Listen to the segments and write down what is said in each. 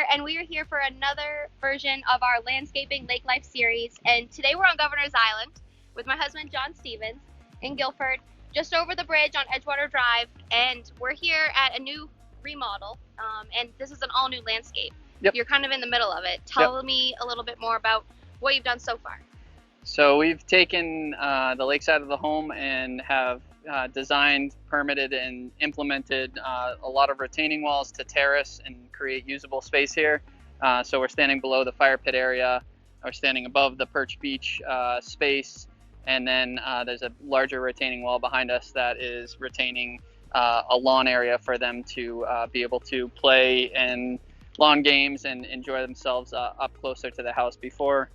Taylor, and we are here for another version of our Landscaping Lake Life series. And today we're on Governor's Island with my husband, John Stevens, in Guilford, just over the bridge on Edgewater Drive. And we're here at a new remodel, and this is an all-new landscape. Yep. You're kind of in the middle of it. Tell me a little bit more about what you've done so far. So we've taken the lakeside of the home and have designed, permitted, and implemented a lot of retaining walls to terrace and create usable space here. So we're standing below the fire pit area, or standing above the Perch Beach space, and then there's a larger retaining wall behind us that is retaining a lawn area for them to be able to play and lawn games and enjoy themselves up closer to the house. Before,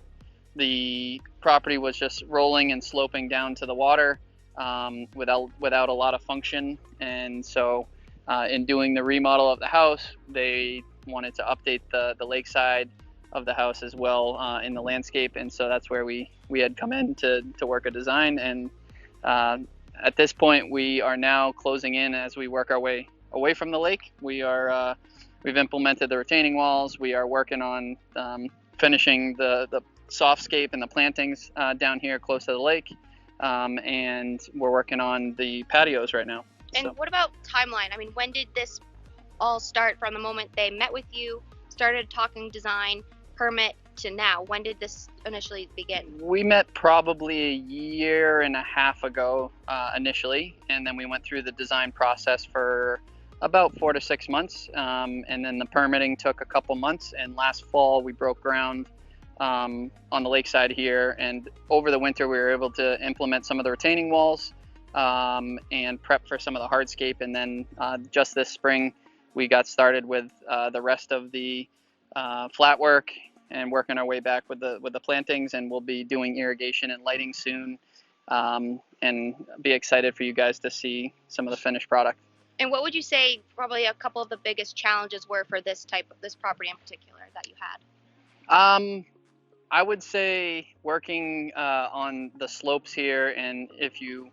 the property was just rolling and sloping down to the water without a lot of function, and so in doing the remodel of the house, they wanted to update the lakeside of the house as well in the landscape, and so that's where we had come in to work a design. And at this point, we are now closing in as we work our way away from the lake. We've implemented the retaining walls. We are working on finishing the softscape and the plantings down here close to the lake, and we're working on the patios right now. And what about timeline? I mean, when did this all start, from the moment they met with you, started talking design, permit, to now? When did this initially begin? We met probably a year and a half ago initially, and then we went through the design process for about 4 to 6 months, and then the permitting took a couple months, and last fall we broke ground on the lakeside here, and over the winter we were able to implement some of the retaining walls and prep for some of the hardscape, and then just this spring we got started with the rest of the flat work and working our way back with the plantings, and we'll be doing irrigation and lighting soon, and be excited for you guys to see some of the finished product. And what would you say probably a couple of the biggest challenges were for this property in particular that you had? I would say working on the slopes here, and if you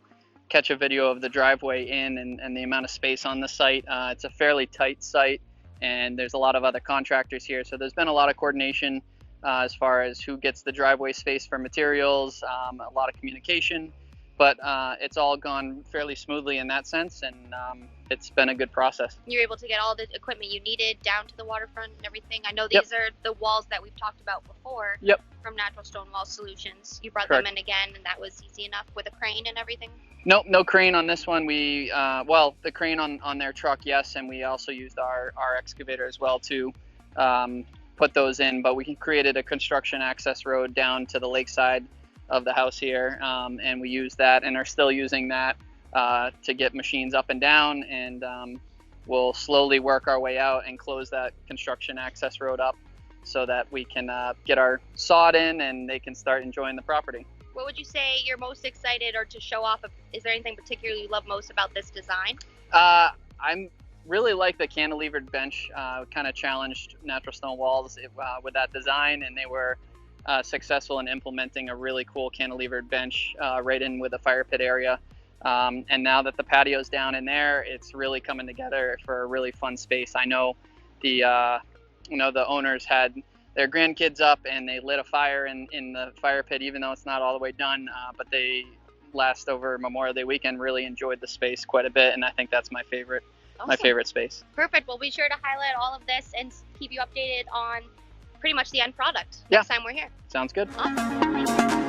catch a video of the driveway in and the amount of space on the site, it's a fairly tight site, and there's a lot of other contractors here, so there's been a lot of coordination as far as who gets the driveway space for materials, a lot of communication, but it's all gone fairly smoothly in that sense, and it's been a good process. You're able to get all the equipment you needed down to the waterfront and everything. I know these are the walls that we've talked about before from Natural Stone Wall Solutions. You brought them in again, and that was easy enough with a crane and everything? Nope, no crane on this one. We well, the crane on their truck, yes, and we also used our excavator as well to put those in, but we created a construction access road down to the lakeside of the house here, and we used that and are still using that to get machines up and down, and we'll slowly work our way out and close that construction access road up so that we can get our sod in and they can start enjoying the property. What would you say you're most excited or to show off? Is there anything particularly you love most about this design? I'm really like the cantilevered bench. Kind of challenged Natural Stone Walls with that design, and they were successful in implementing a really cool cantilevered bench right in with the fire pit area. And now that the patio's down in there, it's really coming together for a really fun space. I know the owners had their grandkids up and they lit a fire in the fire pit, even though it's not all the way done, but they last over Memorial Day weekend really enjoyed the space quite a bit, and I think that's my favorite. Awesome. My favorite space. Perfect. We'll be sure to highlight all of this and keep you updated on pretty much the end product next time we're here. Sounds good. Awesome.